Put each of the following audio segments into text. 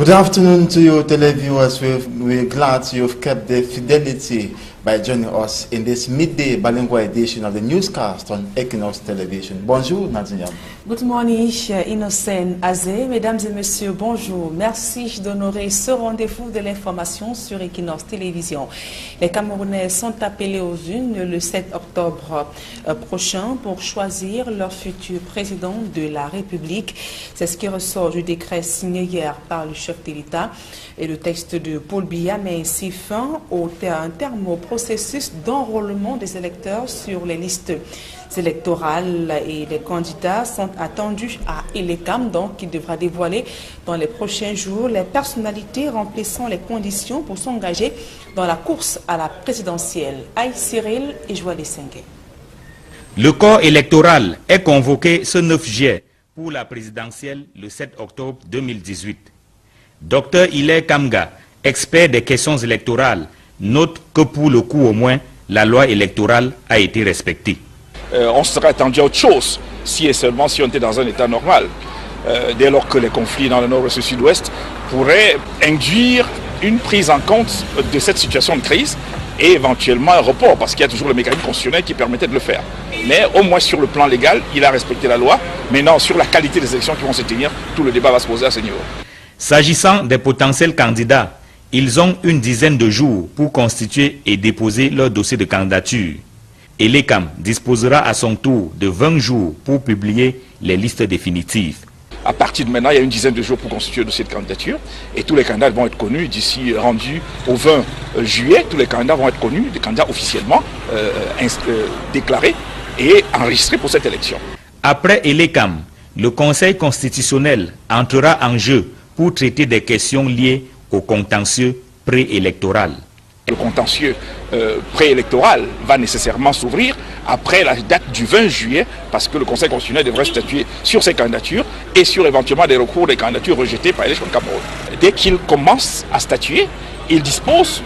Good afternoon to you televiewers. We're glad you've kept the fidelity by joining us in this midday bilingual edition of the newscast on Equinox Television. Bonjour Nadia. Good morning, Innocent Azé. Mesdames et messieurs, bonjour. Merci d'honorer ce rendez-vous de l'information sur Equinox Télévision. Les Camerounais sont appelés aux urnes le 7 octobre prochain pour choisir leur futur président de la République. C'est ce qui ressort du décret signé hier par le chef de l'État. Et le texte de Paul Biya met ainsi fin au terme au processus d'enrôlement des électeurs sur les listes électorales, et les candidats sont attendus à Elekam, donc qui devra dévoiler dans les prochains jours les personnalités remplissant les conditions pour s'engager dans la course à la présidentielle. Aïe Cyril et Joël Sengue. Le corps électoral est convoqué ce 9 juillet pour la présidentielle le 7 octobre 2018. Dr Hilaire Kamga, expert des questions électorales, note que pour le coup au moins, la loi électorale a été respectée. On serait attendu à autre chose si et seulement si on était dans un état normal. Dès lors que les conflits dans le nord et le sud-ouest pourraient induire une prise en compte de cette situation de crise et éventuellement un report, parce qu'il y a toujours le mécanisme constitutionnel qui permettait de le faire. Mais au moins sur le plan légal, il a respecté la loi. Maintenant, sur la qualité des élections qui vont se tenir, tout le débat va se poser à ce niveau. S'agissant des potentiels candidats, ils ont une dizaine de jours pour constituer et déposer leur dossier de candidature. Et l'ECAM disposera à son tour de 20 jours pour publier les listes définitives. À partir de maintenant, il y a une dizaine de jours pour constituer le dossier de candidature et tous les candidats vont être connus d'ici rendu au 20 juillet. Tous les candidats vont être connus, des candidats officiellement déclarés et enregistrés pour cette élection. Après l'ECAM, le Conseil constitutionnel entrera en jeu pour traiter des questions liées au contentieux préélectoral. Le contentieux préélectoral va nécessairement s'ouvrir après la date du 20 juillet parce que le Conseil constitutionnel devrait statuer sur ces candidatures et sur éventuellement des recours des candidatures rejetées par l'élection de Cameroun. Dès qu'il commence à statuer, il dispose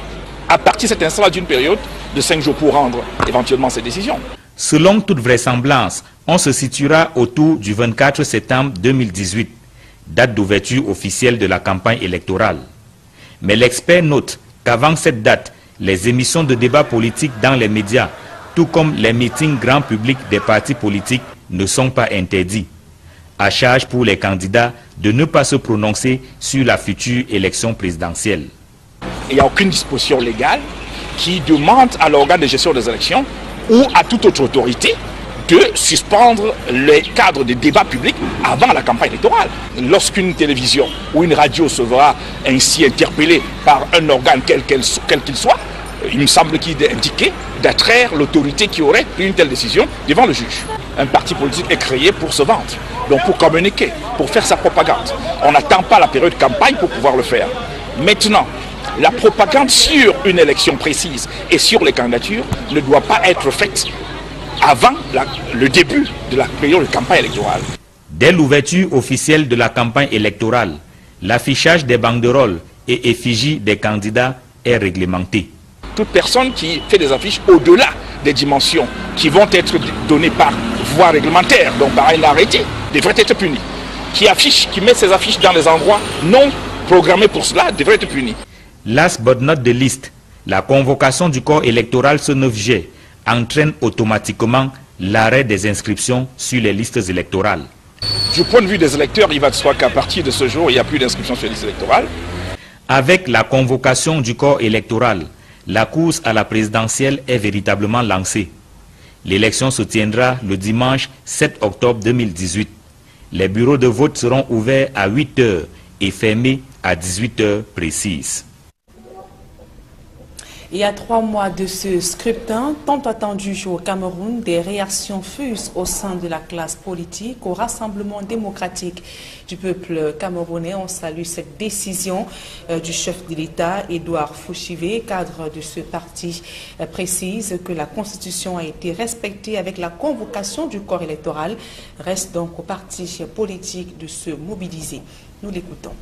à partir de cet instant d'une période de 5 jours pour rendre éventuellement ses décisions. Selon toute vraisemblance, on se situera autour du 24 septembre 2018, date d'ouverture officielle de la campagne électorale. Mais l'expert note qu'avant cette date, les émissions de débat politique dans les médias, tout comme les meetings grand public des partis politiques, ne sont pas interdits. À charge pour les candidats de ne pas se prononcer sur la future élection présidentielle. Il n'y a aucune disposition légale qui demande à l'organe de gestion des élections ou à toute autre autorité de suspendre les cadres de débat public avant la campagne électorale. Lorsqu'une télévision ou une radio se verra ainsi interpellée par un organe quel qu'il soit, il me semble qu'il est indiqué d'attraire l'autorité qui aurait pris une telle décision devant le juge. Un parti politique est créé pour se vendre, donc pour communiquer, pour faire sa propagande. On n'attend pas la période de campagne pour pouvoir le faire. Maintenant, la propagande sur une élection précise et sur les candidatures ne doit pas être faite avant le début de la période de campagne électorale. Dès l'ouverture officielle de la campagne électorale, l'affichage des banderoles et effigies des candidats est réglementé. Toute personne qui fait des affiches au-delà des dimensions qui vont être données par voie réglementaire, donc par un arrêté, devrait être punie. Qui met ses affiches dans les endroits non programmés pour cela devrait être puni. Last but not the least, la convocation du corps électoral ce 9 juillet entraîne automatiquement l'arrêt des inscriptions sur les listes électorales. Du point de vue des électeurs, il va de soi qu'à partir de ce jour, il n'y a plus d'inscription sur les listes électorales. Avec la convocation du corps électoral, la course à la présidentielle est véritablement lancée. L'élection se tiendra le dimanche 7 octobre 2018. Les bureaux de vote seront ouverts à 8 h et fermés à 18 h précises. Il y a 3 mois de ce scrutin, tant attendu au Cameroun, des réactions fusent au sein de la classe politique au Rassemblement démocratique du peuple camerounais. On salue cette décision du chef de l'État, Edouard Fouchivé, cadre de ce parti, précise que la Constitution a été respectée avec la convocation du corps électoral. Reste donc au parti politique de se mobiliser. Nous l'écoutons.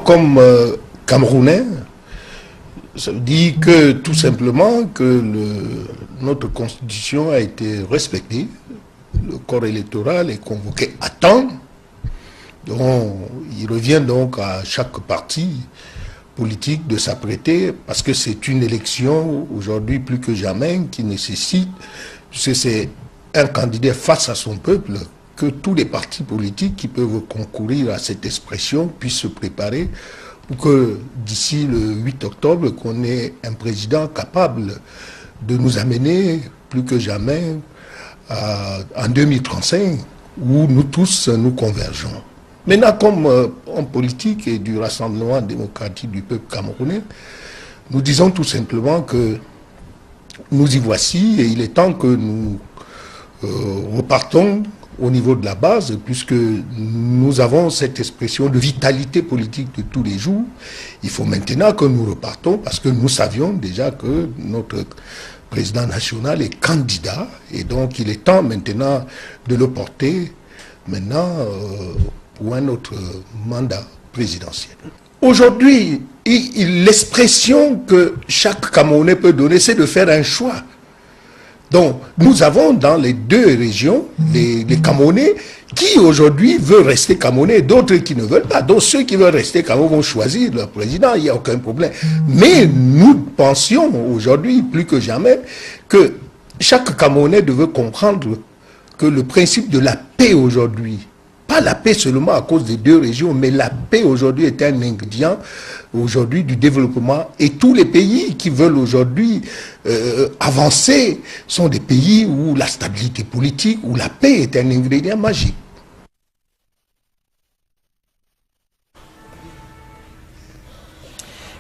Comme Camerounais, ça dit que tout simplement que notre constitution a été respectée, le corps électoral est convoqué à temps Donc, il revient donc à chaque parti politique de s'apprêter, parce que c'est une élection aujourd'hui plus que jamais qui nécessite, c'est un candidat face à son peuple, que tous les partis politiques qui peuvent concourir à cette expression puissent se préparer pour que d'ici le 8 octobre, qu'on ait un président capable de nous amener plus que jamais en 2035, où nous tous nous convergeons. Maintenant, comme homme politique et du Rassemblement démocratique du peuple camerounais, nous disons tout simplement que nous y voici et il est temps que nous repartons au niveau de la base, puisque nous avons cette expression de vitalité politique de tous les jours. Il faut maintenant que nous repartons, parce que nous savions déjà que notre président national est candidat, et donc il est temps maintenant de le porter maintenant pour un autre mandat présidentiel. Aujourd'hui, l'expression que chaque Camerounais peut donner, c'est de faire un choix. Donc, nous avons dans les deux régions les Camerounais qui aujourd'hui veulent rester Camerounais, d'autres qui ne veulent pas. Donc, ceux qui veulent rester Camerounais vont choisir leur président, il n'y a aucun problème. Mais nous pensions aujourd'hui, plus que jamais, que chaque Camerounais devait comprendre que le principe de la paix aujourd'hui, pas la paix seulement à cause des deux régions, mais la paix aujourd'hui est un ingrédient aujourd'hui du développement. Et tous les pays qui veulent aujourd'hui avancer sont des pays où la stabilité politique, où la paix est un ingrédient magique.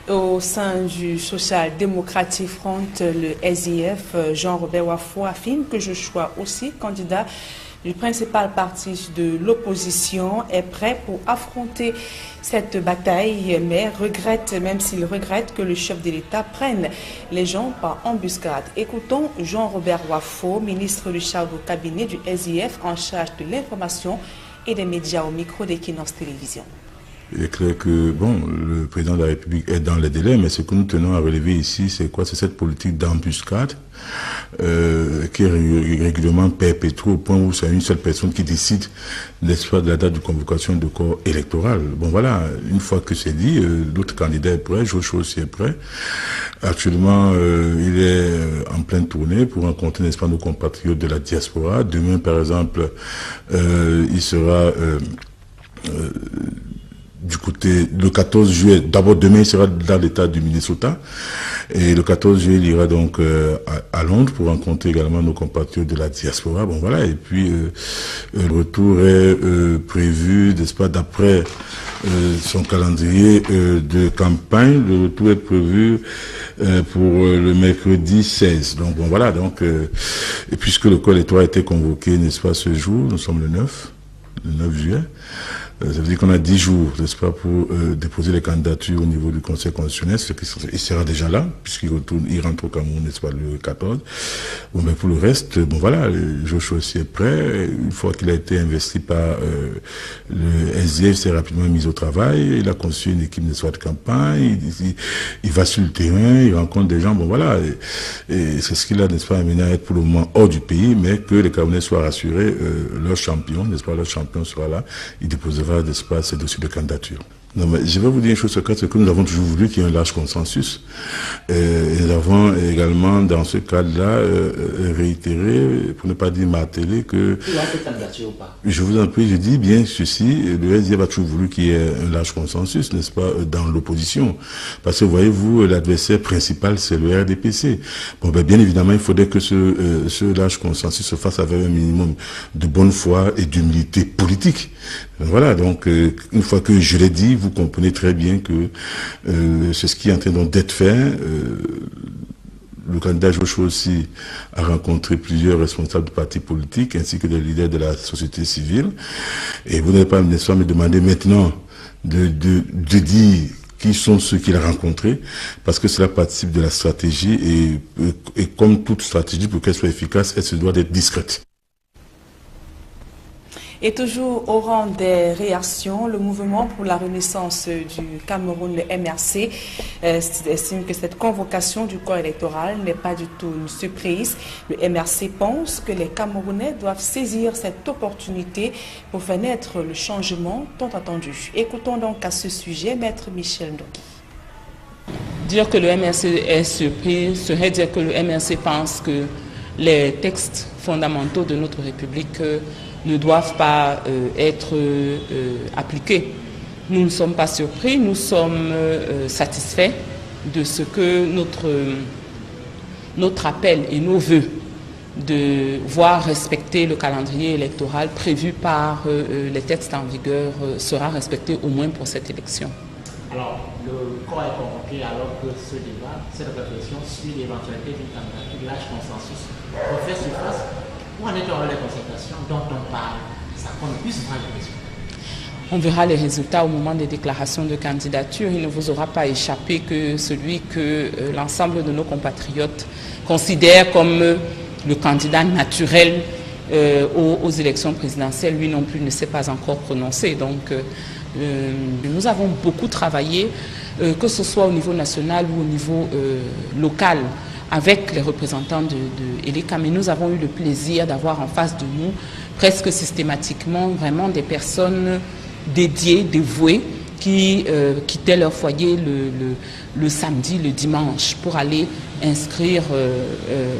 Au sein du Social Democratic Front, le SDF, Jean-Robert Wafo affirme que Joshua, aussi candidat du principal parti de l'opposition, est prêt pour affronter cette bataille, mais regrette, même s'il regrette que le chef de l'État prenne les gens par embuscade. Écoutons Jean-Robert Wafo, ministre du chef du cabinet du SDF en charge de l'information et des médias au micro d'Equinos Télévision. Il est clair que, bon, le président de la République est dans les délais, mais ce que nous tenons à relever ici, c'est quoi? C'est cette politique d'embuscade qui est régulièrement perpétuée au point où c'est une seule personne qui décide, n'est-ce pas, de la date de convocation de corps électoral. Bon, voilà, une fois que c'est dit, l'autre candidat est prêt, Joshua aussi est prêt. Actuellement, il est en pleine tournée pour rencontrer, n'est-ce pas, nos compatriotes de la diaspora. Demain, par exemple, il sera... du côté, le 14 juillet, d'abord demain il sera dans l'état du Minnesota, et le 14 juillet il ira donc à Londres pour rencontrer également nos compatriotes de la diaspora. Bon voilà, et puis le retour est prévu, n'est-ce pas, d'après son calendrier de campagne, le retour est prévu pour le mercredi 16. Donc bon voilà, donc et puisque le corps électoral a été convoqué, n'est-ce pas, ce jour, nous sommes le 9 juillet, ça veut dire qu'on a 10 jours, n'est-ce pas, pour déposer les candidatures au niveau du Conseil constitutionnel. Il sera déjà là, puisqu'il retourne, il rentre au Cameroun, n'est-ce pas, le 14. Bon, mais pour le reste, bon voilà, Joshua aussi est prêt. Une fois qu'il a été investi par le SDF, s'est rapidement mis au travail. Il a conçu une équipe, n'est-ce pas, de campagne. Il va sur le terrain, il rencontre des gens. Bon voilà, et c'est ce qu'il a, n'est-ce pas, amené à être pour le moment hors du pays, mais que les Camerounais soient rassurés, leur champion, n'est-ce pas, leur champion sera là. Il déposera d'espace et dossier de candidature. Non, mais je vais vous dire une chose secrète, c'est que nous avons toujours voulu qu'il y ait un large consensus. Et nous avons également, dans ce cadre-là, réitéré, pour ne pas dire martelé, que... Il y a cette candidature ou pas? Je vous en prie, je dis bien ceci, le SDF a toujours voulu qu'il y ait un large consensus, n'est-ce pas, dans l'opposition. Parce que, voyez-vous, l'adversaire principal, c'est le RDPC. Bon, ben, bien évidemment, il faudrait que ce large consensus se fasse avec un minimum de bonne foi et d'humilité politique. Voilà, donc, une fois que je l'ai dit, vous comprenez très bien que c'est ce qui est en train d'être fait. Le candidat Joshua aussi a rencontré plusieurs responsables de partis politiques ainsi que des leaders de la société civile. Et vous n'allez pas me demander maintenant de dire qui sont ceux qu'il a rencontrés, parce que cela participe de la stratégie et comme toute stratégie, pour qu'elle soit efficace, elle se doit d'être discrète. Et toujours au rang des réactions, le mouvement pour la renaissance du Cameroun, le MRC, estime que cette convocation du corps électoral n'est pas du tout une surprise. Le MRC pense que les Camerounais doivent saisir cette opportunité pour faire naître le changement tant attendu. Écoutons donc à ce sujet Maître Michel Ndoki. Dire que le MRC est surpris serait dire que le MRC pense que les textes fondamentaux de notre République ne doivent pas être appliqués. Nous ne sommes pas surpris, nous sommes satisfaits de ce que notre appel et nos vœux de voir respecter le calendrier électoral prévu par les textes en vigueur sera respecté au moins pour cette élection. Alors, le corps est convoqué alors que ce débat, cette réflexion sur l'éventualité d'une candidature large consensus refait surface. Où en est-on les concertations dont on parle? Ça qu'on puisse voir les résultats. On verra les résultats au moment des déclarations de candidature. Il ne vous aura pas échappé que celui que l'ensemble de nos compatriotes considèrent comme le candidat naturel aux élections présidentielles, lui non plus ne s'est pas encore prononcé. Donc, nous avons beaucoup travaillé, que ce soit au niveau national ou au niveau local, avec les représentants de ELECA, mais nous avons eu le plaisir d'avoir en face de nous presque systématiquement vraiment des personnes dédiées, dévouées, qui quittaient leur foyer le samedi, le dimanche, pour aller inscrire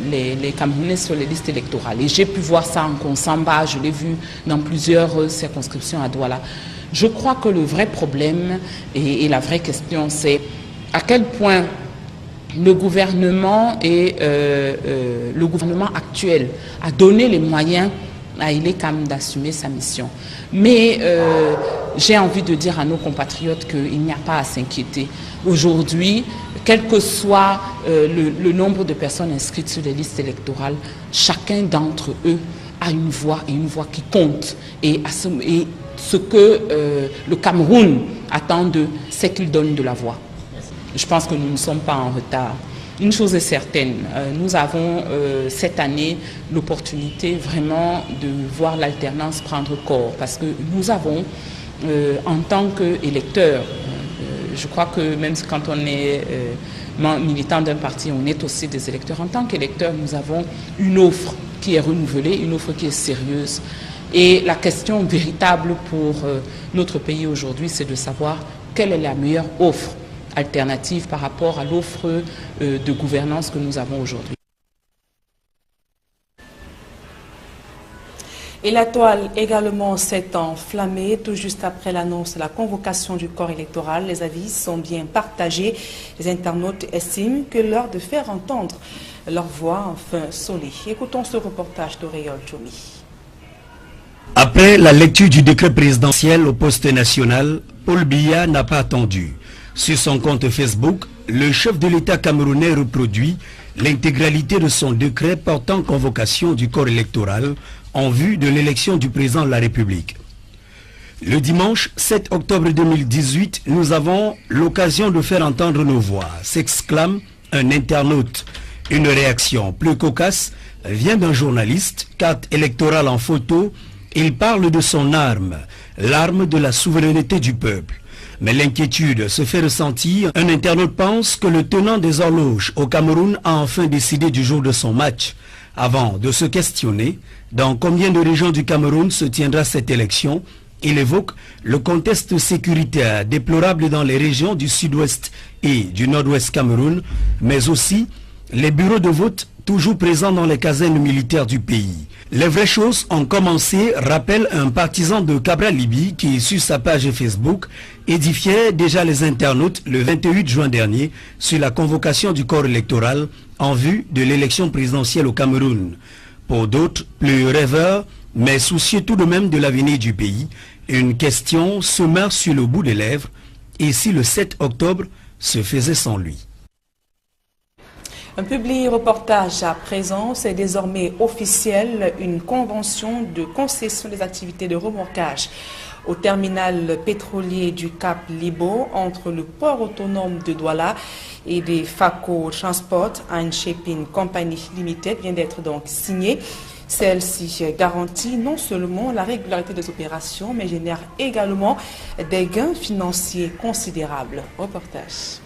les Camerounais sur les listes électorales. Et j'ai pu voir ça en Konsamba, je l'ai vu dans plusieurs circonscriptions à Douala. Je crois que le vrai problème et la vraie question, c'est à quel point le gouvernement le gouvernement actuel a donné les moyens à ELECAM d'assumer sa mission. Mais j'ai envie de dire à nos compatriotes qu'il n'y a pas à s'inquiéter. Aujourd'hui, quel que soit le nombre de personnes inscrites sur les listes électorales, chacun d'entre eux a une voix et une voix qui compte. Et ce que le Cameroun attend d'eux, c'est qu'ils donnent de la voix. Je pense que nous ne sommes pas en retard. Une chose est certaine, nous avons cette année l'opportunité vraiment de voir l'alternance prendre corps, parce que nous avons, en tant qu'électeurs, je crois que même quand on est militant d'un parti, on est aussi des électeurs. En tant qu'électeurs, nous avons une offre qui est renouvelée, une offre qui est sérieuse. Et la question véritable pour notre pays aujourd'hui, c'est de savoir quelle est la meilleure offre alternative par rapport à l'offre de gouvernance que nous avons aujourd'hui. Et la toile également s'est enflammée tout juste après l'annonce de la convocation du corps électoral. Les avis sont bien partagés. Les internautes estiment que l'heure de faire entendre leur voix enfin sonnée. Écoutons ce reportage d'Auréole Tchoumi. Après la lecture du décret présidentiel au poste national, Paul Biya n'a pas attendu. Sur son compte Facebook, le chef de l'État camerounais reproduit l'intégralité de son décret portant convocation du corps électoral en vue de l'élection du président de la République. Le dimanche 7 octobre 2018, nous avons l'occasion de faire entendre nos voix, s'exclame un internaute. Une réaction plus cocasse vient d'un journaliste, carte électorale en photo. Il parle de son arme, l'arme de la souveraineté du peuple. Mais l'inquiétude se fait ressentir. Un internaute pense que le tenant des horloges au Cameroun a enfin décidé du jour de son match. Avant de se questionner dans combien de régions du Cameroun se tiendra cette élection, il évoque le contexte sécuritaire déplorable dans les régions du sud-ouest et du nord-ouest Cameroun, mais aussi les bureaux de vote toujours présents dans les casernes militaires du pays. Les vraies choses ont commencé, rappelle un partisan de Cabral Libi qui, sur sa page Facebook, édifiait déjà les internautes le 28 juin dernier sur la convocation du corps électoral en vue de l'élection présidentielle au Cameroun. Pour d'autres, plus rêveurs, mais soucieux tout de même de l'avenir du pays, une question se meurt sur le bout des lèvres, et si le 7 octobre se faisait sans lui? Un public reportage à présent, c'est désormais officiel, une convention de concession des activités de remorquage au terminal pétrolier du Cap Libo entre le port autonome de Douala et des FACO Transport and Shipping Company Limited vient d'être donc signé. Celle-ci garantit non seulement la régularité des opérations, mais génère également des gains financiers considérables. Reportage.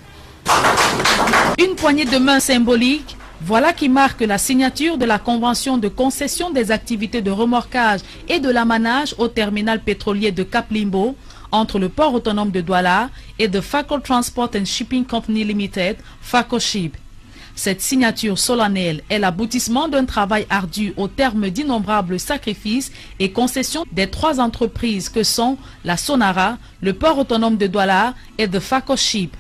Une poignée de main symbolique, voilà qui marque la signature de la convention de concession des activités de remorquage et de l'amanage au terminal pétrolier de Cap Limbo entre le port autonome de Douala et de Faco Transport and Shipping Company Limited, Faco Ship. Cette signature solennelle est l'aboutissement d'un travail ardu au terme d'innombrables sacrifices et concessions des 3 entreprises que sont la Sonara, le port autonome de Douala et de Faco Ship.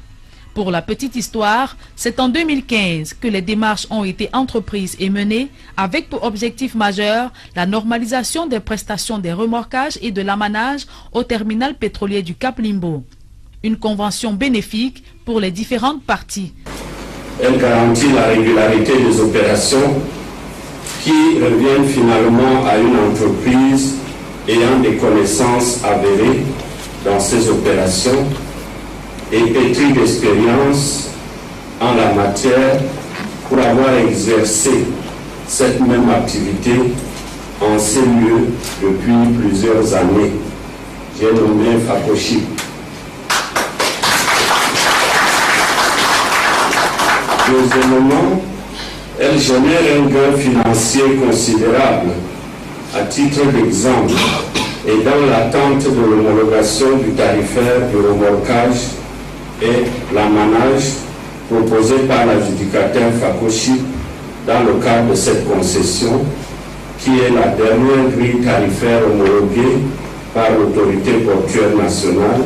Pour la petite histoire, c'est en 2015 que les démarches ont été entreprises et menées avec pour objectif majeur la normalisation des prestations des remorquages et de l'amanage au terminal pétrolier du Cap Limbo. Une convention bénéfique pour les différentes parties. Elle garantit la régularité des opérations qui reviennent finalement à une entreprise ayant des connaissances avérées dans ces opérations et pétrie d'expérience en la matière pour avoir exercé cette même activité en ces lieux depuis plusieurs années. J'ai nommé Faco Ship. Deuxièmement, elle génère un gain financier considérable. À titre d'exemple, et dans l'attente de l'homologation du tarifaire de remorquage et l'amanage proposé par l'adjudicateur Faco Ship dans le cadre de cette concession, qui est la dernière grille tarifaire homologuée par l'autorité portuaire nationale.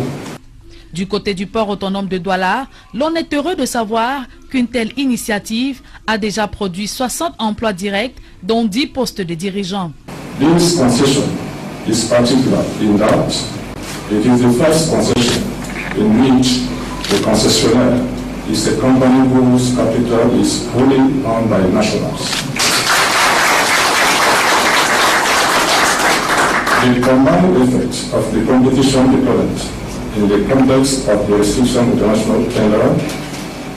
Du côté du port autonome de Douala, l'on est heureux de savoir qu'une telle initiative a déjà produit 60 emplois directs, dont 10 postes de dirigeants. This concession is particular in that it is the first concession in which the concessionaire is a company whose capital is wholly owned by nationals. The combined effect of the competition deterrent in the context of the restriction international tender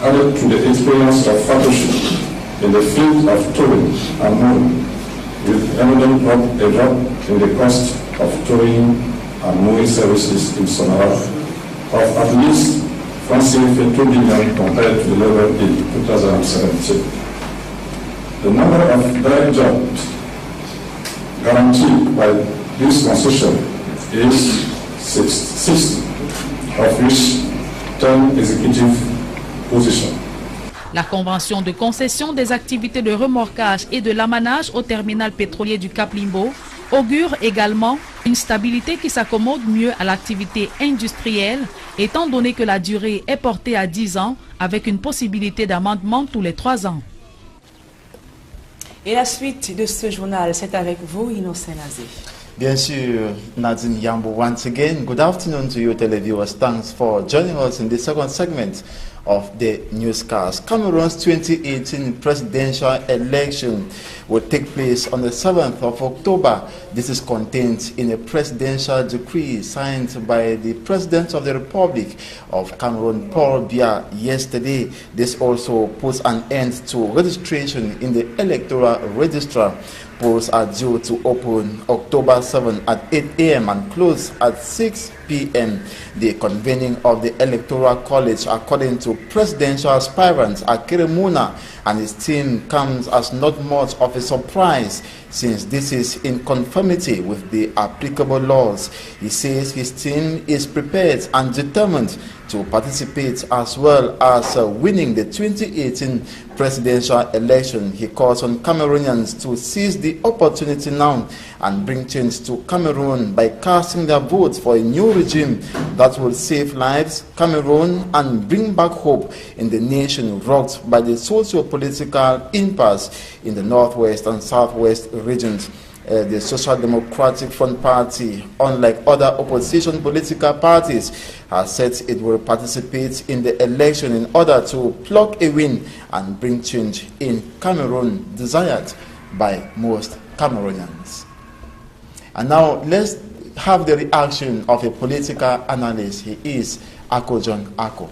added to the experience of Faco Ship in the field of towing and mooring, with evident a drop in the cost of towing and mooring services in Sonora of at least 2 billion compared to the level in 2017. The number of direct jobs guaranteed by this concession is 60, of which 10 executive positions. La convention de concession des activités de remorquage et de l'amanage au terminal pétrolier du Cap Limbo augure également une stabilité qui s'accommode mieux à l'activité industrielle, étant donné que la durée est portée à 10 ans avec une possibilité d'amendement tous les 3 ans. Et la suite de ce journal, c'est avec vous, Innocent Azé. Bien sûr, Nadine Yambo, once again, good afternoon to you televiewers. Thanks for joining us in the second segment of the newscast. Cameroon's 2018 presidential election will take place on the 7th of October. This is contained in a presidential decree signed by the President of the Republic of Cameroon, Paul Biya, yesterday. This also puts an end to registration in the Electoral Registrar. Polls are due to open October 7 at 8 a.m. and close at 6 p.m. The convening of the Electoral College, according to presidential aspirant Akere Muna and his team, comes as not much of a surprise, since this is in conformity with the applicable laws. He says his team is prepared and determined to participate as well as winning the 2018 presidential election. He calls on Cameroonians to seize the opportunity now and bring change to Cameroon by casting their votes for a new regime that will save lives, Cameroon, and bring back hope in the nation rocked by the socio-political impasse in the northwest and southwest regions. The Social Democratic Front Party, unlike other opposition political parties, has said it will participate in the election in order to pluck a win and bring change in Cameroon desired by most Cameroonians. And now let's have the reaction of a political analyst. He is Ako John Ako.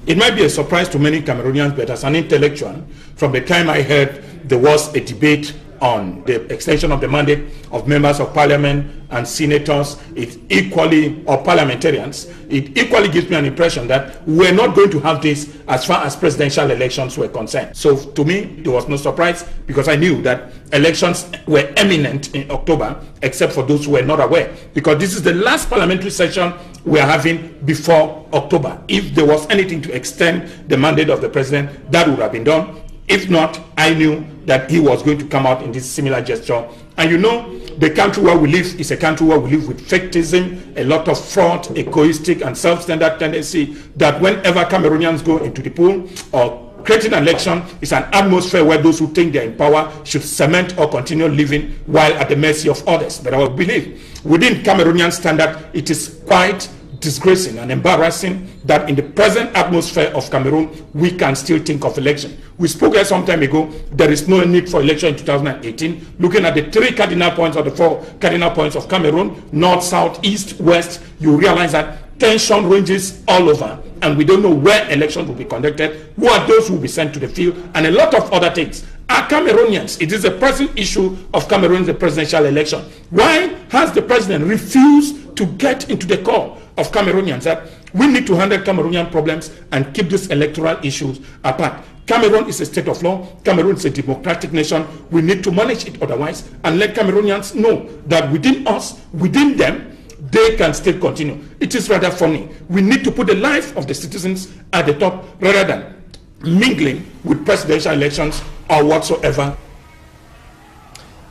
It might be a surprise to many Cameroonians, but as an intellectual, from the time I heard there was a debate on the extension of the mandate of members of parliament and senators, it equally, or parliamentarians, it equally gives me an impression that we're not going to have this as far as presidential elections were concerned. So to me, there was no surprise, because I knew that elections were imminent in October, except for those who were not aware, because this is the last parliamentary session we are having before October. If there was anything to extend the mandate of the president, that would have been done. If not, I knew that he was going to come out in this similar gesture. And you know, the country where we live is a country where we live with factism, a lot of fraud, egoistic and self-centered tendency, that whenever Cameroonians go into the pool or creating an election, is an atmosphere where those who think they're in power should cement or continue living while at the mercy of others. But I believe within Cameroonian standard, it is quite disgracing and embarrassing that in the present atmosphere of Cameroon, we can still think of election. We spoke here some time ago, there is no need for election in 2018. Looking at the 3 cardinal points or the 4 cardinal points of Cameroon, north, south, east, west, you realize that tension ranges all over, and we don't know where elections will be conducted, who are those who will be sent to the field, and a lot of other things. Are Cameroonians, it is a present issue of Cameroon, the presidential election. Why has the president refused to get into the core of Cameroonians, that we need to handle Cameroonian problems and keep these electoral issues apart? Cameroon is a state of law. Cameroon is a democratic nation. We need to manage it otherwise and let Cameroonians know that within us, within them, they can still continue. It is rather funny. We need to put the life of the citizens at the top rather than mingling with presidential elections or whatsoever.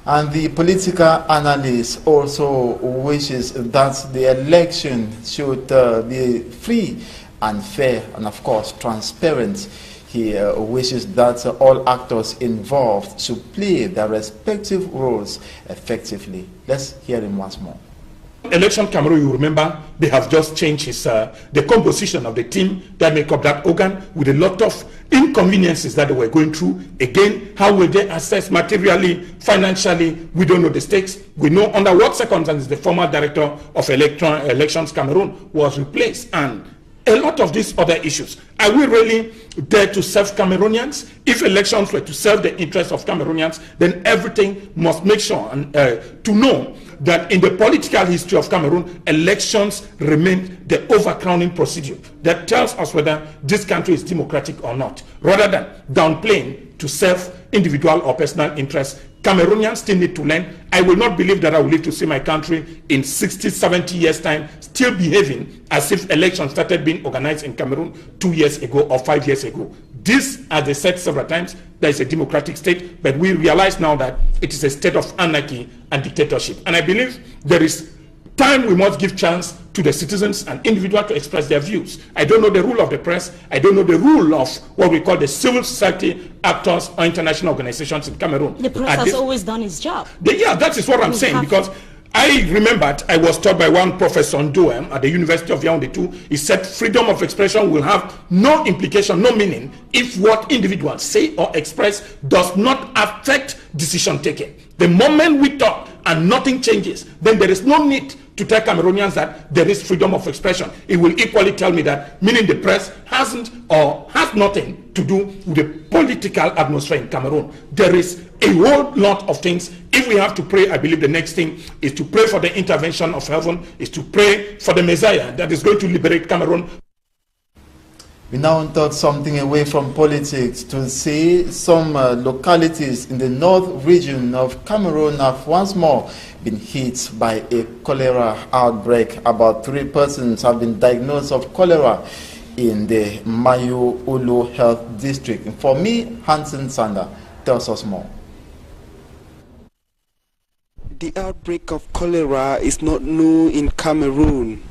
And the political analyst also wishes that the election should be free and fair and, of course, transparent. He wishes that all actors involved should play their respective roles effectively. Let's hear him once more. Election Cameroon, you remember, they have just changed the composition of the team that make up that organ with a lot of inconveniences that they were going through. Again, how will they assess materially, financially? We don't know the stakes. We know under what circumstances the former director of Elections Cameroon was replaced, and a lot of these other issues. Are we really there to serve Cameroonians? If elections were to serve the interests of Cameroonians, then everything must make sure and to know that in the political history of Cameroon, elections remain the overcrowning procedure that tells us whether this country is democratic or not, rather than downplaying to serve individual or personal interests. Cameroonians still need to learn. I will not believe that I will live to see my country in 60, 70 years' time still behaving as if elections started being organized in Cameroon 2 years ago or 5 years ago. This, as they said several times, there is a democratic state, but we realize now that it is a state of anarchy and dictatorship. And I believe there is time we must give chance to the citizens and individuals to express their views. I don't know the rule of the press. I don't know the rule of what we call the civil society actors or international organizations in Cameroon. The press has always done its job. Yeah, that is what I'm saying, because I remembered I was taught by one Professor Ndoem at the University of Yaoundé too. He said freedom of expression will have no implication, no meaning, if what individuals say or express does not affect decision taking. The moment we talk and nothing changes, then there is no need to tell Cameroonians that there is freedom of expression. It will equally tell me that, meaning the press hasn't or has nothing to do with the political atmosphere in Cameroon. There is a whole lot of things. If we have to pray, I believe the next thing is to pray for the intervention of heaven, is to pray for the Messiah that is going to liberate Cameroon. We now thought something away from politics to see some localities in the north region of Cameroon have once more been hit by a cholera outbreak. About 3 persons have been diagnosed of cholera in the Mayo Ulu Health District. For me, Hansen Sander tells us more. The outbreak of cholera is not new in Cameroon.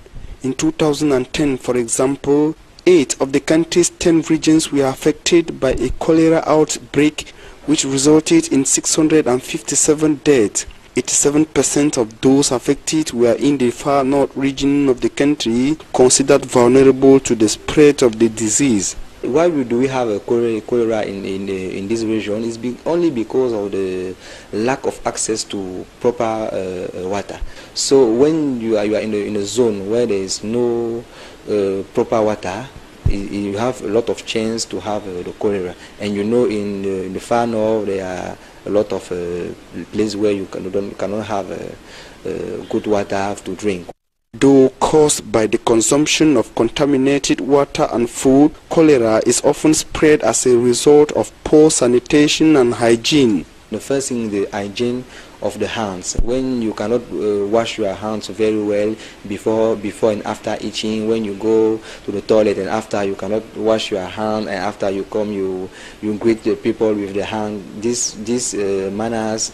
In 2010, for example, 8 of the country's 10 regions were affected by a cholera outbreak, which resulted in 657 deaths. 87% of those affected were in the far north region of the country, considered vulnerable to the spread of the disease. Why do we have a cholera in this region? It's only because of the lack of access to proper water. So when you are in a zone where there is no proper water, you have a lot of chance to have the cholera. And you know, in the far north, there are a lot of places where you cannot have good water to drink. Though caused by the consumption of contaminated water and food, cholera is often spread as a result of poor sanitation and hygiene. The first thing, the hygiene of the hands. When you cannot wash your hands very well before and after eating, when you go to the toilet and after, you cannot wash your hand, and after you come, you greet the people with the hand. These manners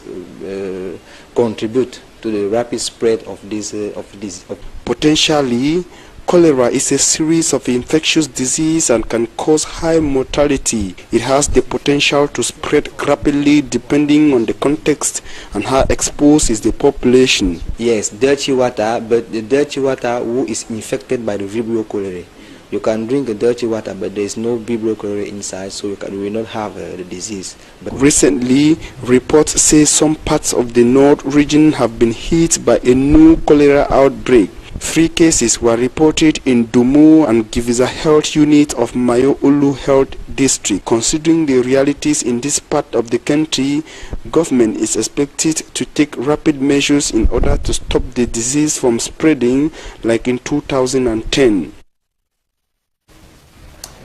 contribute to the rapid spread of this. Potentially, cholera is a series of infectious disease and can cause high mortality. It has the potential to spread rapidly depending on the context and how exposed is the population. Yes, dirty water, but the dirty water who is infected by the Vibrio cholerae. You can drink the dirty water, but there is no Vibrio cholerae inside, so you will not have the disease. But recently, reports say some parts of the North region have been hit by a new cholera outbreak. 3 cases were reported in Dumu and Giviza Health Unit of Mayo-Ulu Health District. Considering the realities in this part of the country, government is expected to take rapid measures in order to stop the disease from spreading like in 2010.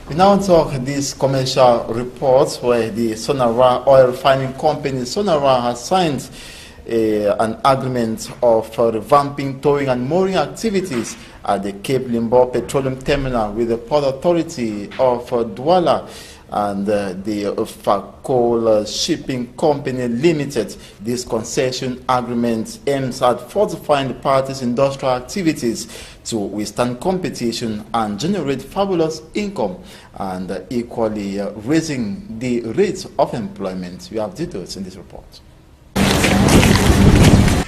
We now talk these commercial reports where the Sonara oil refining company Sonara has signed an agreement of revamping towing and mooring activities at the Cape Limbo Petroleum Terminal with the Port Authority of Douala and the Fakol Shipping Company Limited. This concession agreement aims at fortifying the parties' industrial activities to withstand competition and generate fabulous income, and equally raising the rates of employment. We have details in this report.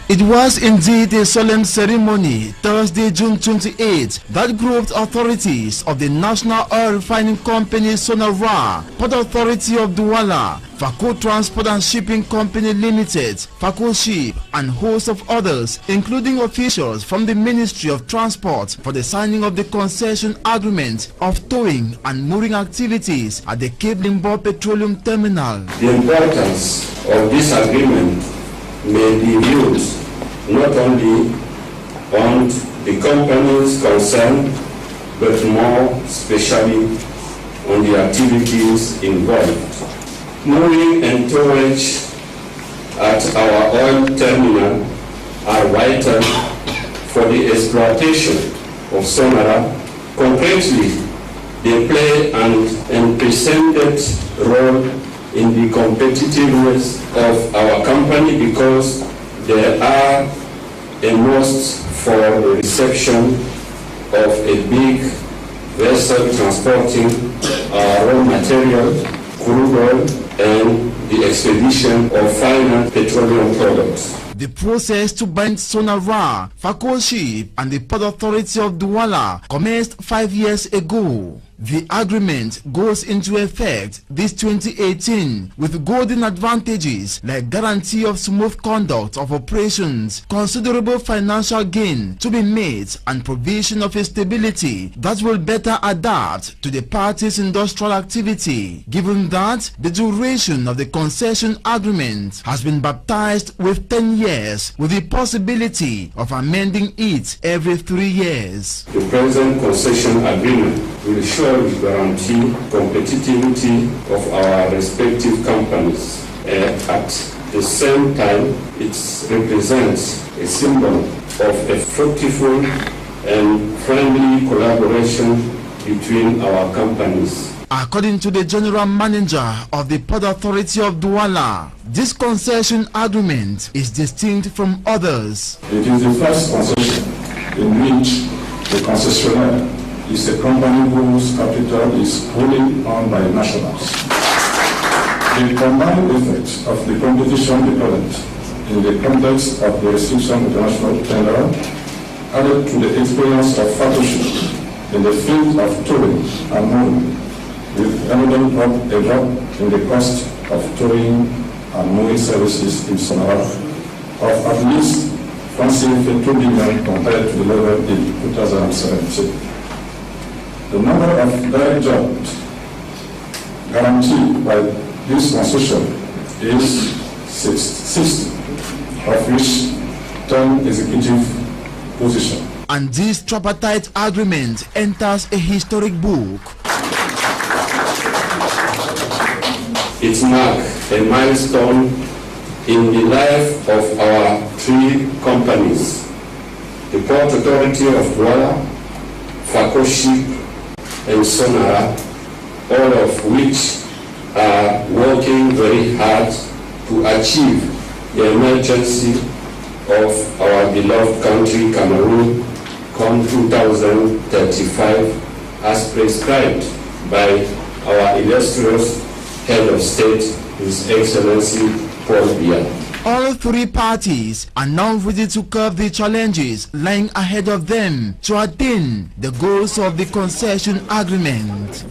It was indeed a solemn ceremony Thursday, June 28, that grouped authorities of the National Oil Refining Company Sonara, Port Authority of Douala, Fakol Transport and Shipping Company Limited, Fakol Ship, and hosts of others, including officials from the Ministry of Transport, for the signing of the concession agreement of towing and mooring activities at the Cape Limbo Petroleum Terminal. The importance of this agreement may be viewed not only on the companies concerned, but more especially on the activities involved. Mooring and towage at our oil terminal are vital for the exploitation of Sonara. Concretely, they play an unprecedented role in the competitiveness of our company because they are a must for the reception of a big vessel transporting raw material, crude oil, and the expedition of final petroleum products. The process to bind Sonara, Fakol Ship, and the Port Authority of Douala commenced 5 years ago. The agreement goes into effect this 2018 with golden advantages like guarantee of smooth conduct of operations, considerable financial gain to be made, and provision of a stability that will better adapt to the parties' industrial activity, given that the duration of the concession agreement has been baptized with 10 years with the possibility of amending it every 3 years. The present concession agreement will surely guarantee competitivity of our respective companies. At the same time, it represents a symbol of a fruitful and friendly collaboration between our companies. According to the General Manager of the Port Authority of Douala, this concession agreement is distinct from others. It is the first concession in which the concessionaire is a company whose capital is wholly owned by nationals. The combined effect of the competition developed in the context of the restriction international tender added to the experience of partnership in the field of towing and mooring, with evident drop in the cost of towing and mooring services in Sonara of at least 2 billion compared to the level in 2017. The number of direct jobs guaranteed by this concession is 60, of which 10 executive positions. And this tripartite agreement enters a historic book. It marks a milestone in the life of our three companies, the Port Authority of Douala, Fakoship, and Sonara, all of which are working very hard to achieve the emergency of our beloved country, Cameroon, come 2035, as prescribed by our illustrious head of state, His Excellency Paul Biya. All three parties are now ready to curb the challenges lying ahead of them to attain the goals of the concession agreement.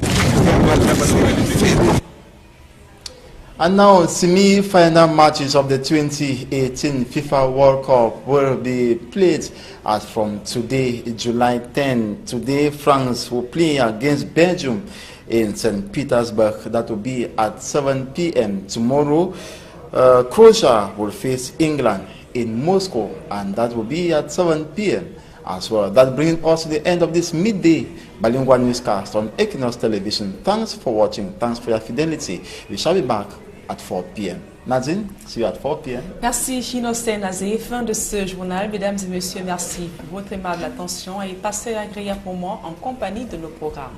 And now, semi-final matches of the 2018 FIFA World Cup will be played as from today, July 10. Today, France will play against Belgium in St. Petersburg. That will be at 7 p.m. Tomorrow, Croatia will face England in Moscow, and that will be at 7 p.m. as well. That brings us to the end of this midday bilingual newscast on Equinox Television. Thanks for watching. Thanks for your fidelity. We shall be back at 4 p.m. Nadine, see you at 4 p.m. Merci Innocent Azé. Fin de ce journal. Mesdames et messieurs, merci pour votre aimable attention et passez un agréable moment en compagnie de nos programmes.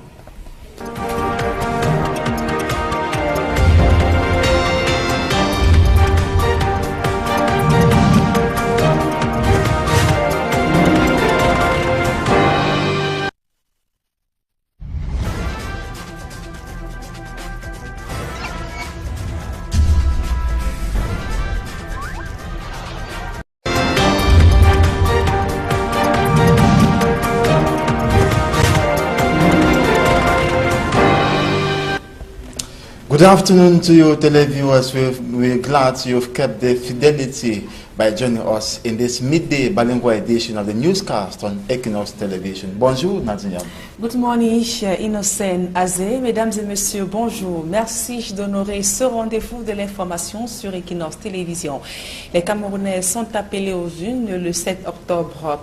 Good afternoon to you televiewers. We're glad you've kept the fidelity by joining us in this midday bilingual edition of the newscast on Equinox Television. Bonjour Nadine. Good morning, Innocent Azé. Mesdames et messieurs, bonjour. Merci d'honorer ce rendez-vous de l'information sur Equinox Télévision. Les Camerounais sont appelés aux urnes le 7 octobre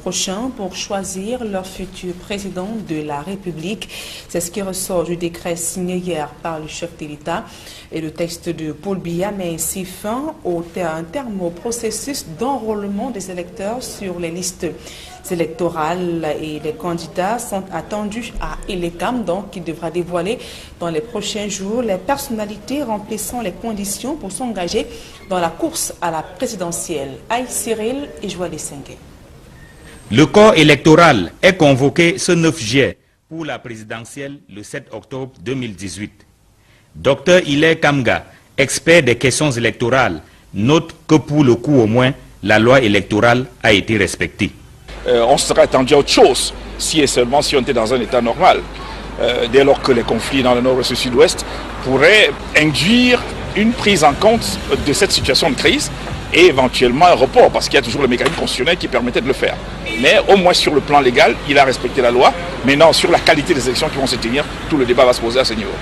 prochain pour choisir leur futur président de la République. C'est ce qui ressort du décret signé hier par le chef de l'État. Et le texte de Paul Biya met ainsi fin au terme au processus d'enrôlement des électeurs sur les listes électorales, et les candidats sont attendus à Elecam, donc qui devra dévoiler dans les prochains jours les personnalités remplissant les conditions pour s'engager dans la course à la présidentielle. Aïe Cyril et Joël Sengue. Le corps électoral est convoqué ce 9 juillet pour la présidentielle le 7 octobre 2018. Dr Hilaire Kamga, expert des questions électorales, note que pour le coup au moins, la loi électorale a été respectée. On serait attendu à autre chose si et seulement si on était dans un état normal. Dès lors que les conflits dans le nord et le sud-ouest pourraient induire une prise en compte de cette situation de crise et éventuellement un report, parce qu'il y a toujours le mécanisme constitutionnel qui permettait de le faire. Mais au moins sur le plan légal, il a respecté la loi. Maintenant, sur la qualité des élections qui vont se tenir, tout le débat va se poser à ce niveau.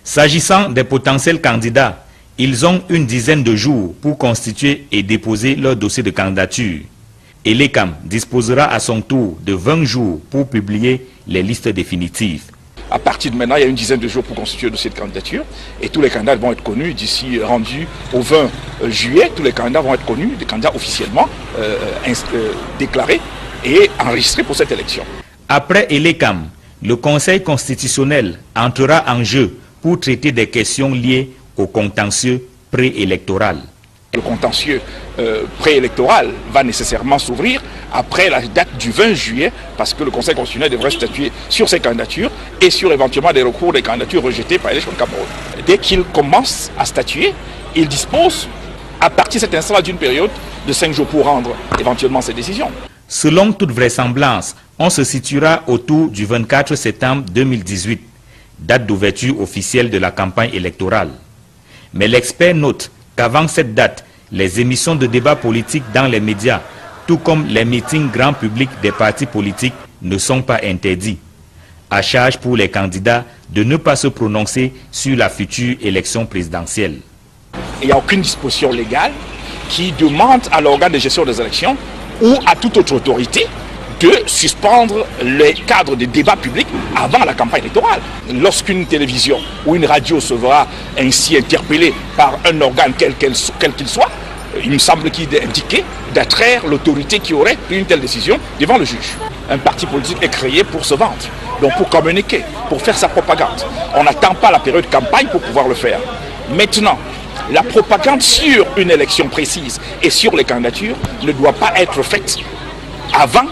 S'agissant des potentiels candidats, ils ont une dizaine de jours pour constituer et déposer leur dossier de candidature. Et l'ECAM disposera à son tour de 20 jours pour publier les listes définitives. À partir de maintenant, il y a une dizaine de jours pour constituer le dossier de candidature et tous les candidats vont être connus d'ici rendu au 20 juillet. Tous les candidats vont être connus, des candidats officiellement déclarés et enregistrés pour cette élection. Après l'ECAM, le Conseil constitutionnel entrera en jeu pour traiter des questions liées au contentieux préélectoral. Le contentieux préélectoral va nécessairement s'ouvrir après la date du 20 juillet parce que le Conseil constitutionnel devrait statuer sur ces candidatures et sur éventuellement des recours des candidatures rejetées par Élections Cameroun. Dès qu'il commence à statuer, il dispose à partir de cet instant d'une période de 5 jours pour rendre éventuellement ses décisions. Selon toute vraisemblance, on se situera autour du 24 septembre 2018, date d'ouverture officielle de la campagne électorale. Mais l'expert note qu'avant cette date, les émissions de débat politique dans les médias, tout comme les meetings grand public des partis politiques, ne sont pas interdits. À charge pour les candidats de ne pas se prononcer sur la future élection présidentielle. Il n'y a aucune disposition légale qui demande à l'organe de gestion des élections ou à toute autre autorité de suspendre les cadres de débat public avant la campagne électorale. Lorsqu'une télévision ou une radio se verra ainsi interpellée par un organe quel qu'il soit, il me semble qu'il est indiqué d'attraire l'autorité qui aurait pris une telle décision devant le juge. Un parti politique est créé pour se vendre, donc pour communiquer, pour faire sa propagande. On n'attend pas la période de campagne pour pouvoir le faire. Maintenant, la propagande sur une élection précise et sur les candidatures ne doit pas être faite avant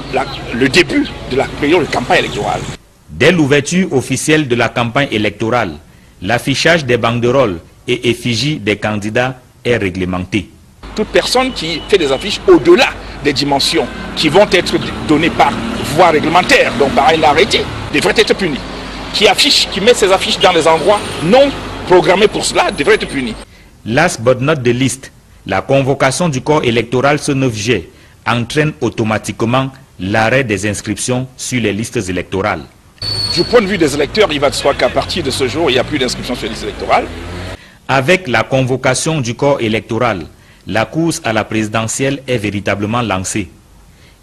le début de la période de campagne électorale. Dès l'ouverture officielle de la campagne électorale, l'affichage des banderoles et effigies des candidats est réglementé. Toute personne qui fait des affiches au-delà des dimensions qui vont être données par voie réglementaire, donc par un arrêté, devrait être punie. Qui met ses affiches dans des endroits non programmés pour cela devrait être puni. Last but not the least, la convocation du corps électoral ce 9 juillet entraîne automatiquement l'arrêt des inscriptions sur les listes électorales. Du point de vue des électeurs, il va de soi qu'à partir de ce jour, il n'y a plus d'inscription sur les listes électorales. Avec la convocation du corps électoral, la course à la présidentielle est véritablement lancée.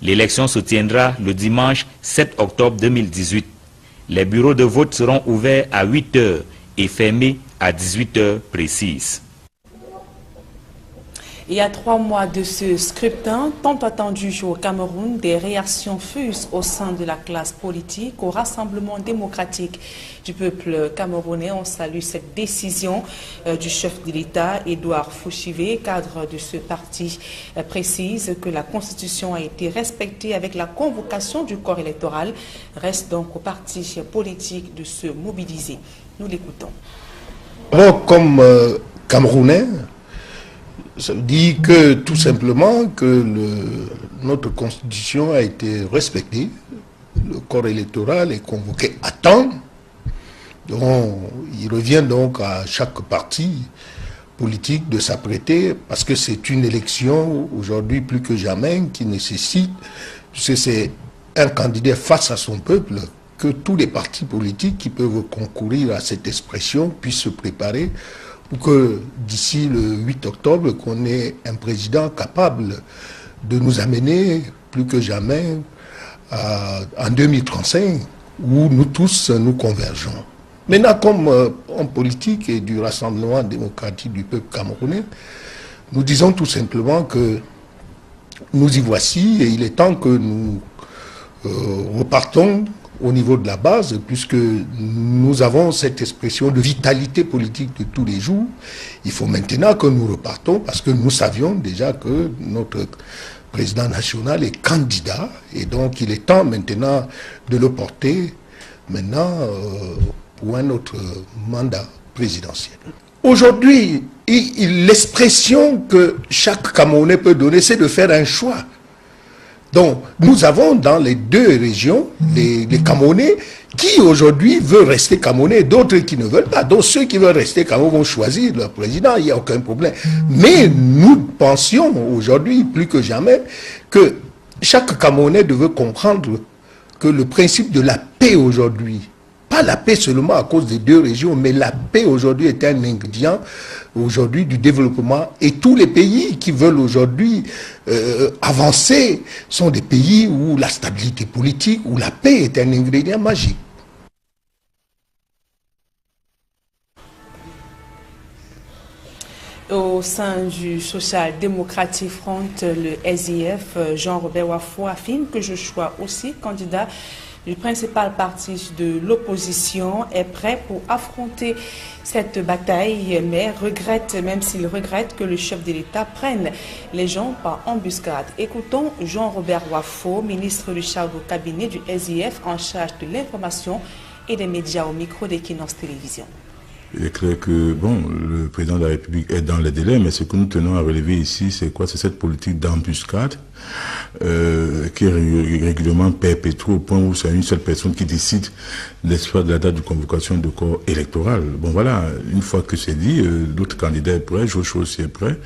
L'élection se tiendra le dimanche 7 octobre 2018. Les bureaux de vote seront ouverts à 8 h et fermés à 18 h précises. Il y a 3 mois de ce scrutin, tant attendu au Cameroun, des réactions fusent au sein de la classe politique au Rassemblement démocratique du peuple camerounais. On salue cette décision du chef de l'État, Edouard Fouchivé, cadre de ce parti, précise que la Constitution a été respectée avec la convocation du corps électoral. Reste donc au parti politique de se mobiliser. Nous l'écoutons. Comme Camerounais, ça dit que tout simplement que notre constitution a été respectée, le corps électoral est convoqué à temps, donc il revient donc à chaque parti politique de s'apprêter, parce que c'est une élection aujourd'hui plus que jamais qui nécessite, puisque c'est un candidat face à son peuple, que tous les partis politiques qui peuvent concourir à cette expression puissent se préparer pour que d'ici le 8 octobre, qu'on ait un président capable de nous amener plus que jamais en 2035, où nous tous nous convergeons. Maintenant, comme homme politique et du Rassemblement démocratique du peuple camerounais, nous disons tout simplement que nous y voici et il est temps que nous repartons au niveau de la base, puisque nous avons cette expression de vitalité politique de tous les jours. Il faut maintenant que nous repartons, parce que nous savions déjà que notre président national est candidat, et donc il est temps maintenant de le porter maintenant pour un autre mandat présidentiel. Aujourd'hui, l'expression que chaque Camerounais peut donner, c'est de faire un choix. Donc, nous avons dans les 2 régions les Camerounais qui aujourd'hui veulent rester Camerounais, d'autres qui ne veulent pas. Donc, ceux qui veulent rester Camerounais vont choisir leur président, il n'y a aucun problème. Mais nous pensions aujourd'hui, plus que jamais, que chaque Camerounais devait comprendre que le principe de la paix aujourd'hui, pas la paix seulement à cause des 2 régions, mais la paix aujourd'hui est un ingrédient aujourd'hui du développement. Et tous les pays qui veulent aujourd'hui avancer sont des pays où la stabilité politique, où la paix est un ingrédient magique. Au sein du Social Democratic Front, le SDF, Jean-Robert Wafo affirme que Joshua, aussi candidat du principal parti de l'opposition, est prêt pour affronter cette bataille, mais même s'il regrette que le chef de l'État prenne les gens par embuscade. Écoutons Jean-Robert Wafo, ministre du chef au cabinet du SDF en charge de l'information et des médias au micro d'Equinos Télévision. Il est clair que, bon, le président de la République est dans les délais, mais ce que nous tenons à relever ici, c'est quoi? C'est cette politique d'embuscade qui est régulièrement perpétuée au point où c'est une seule personne qui décide, n'est-ce pas, de la date de convocation du corps électoral. Bon, voilà, une fois que c'est dit, l'autre candidat est prêt, Joshua aussi est prêt.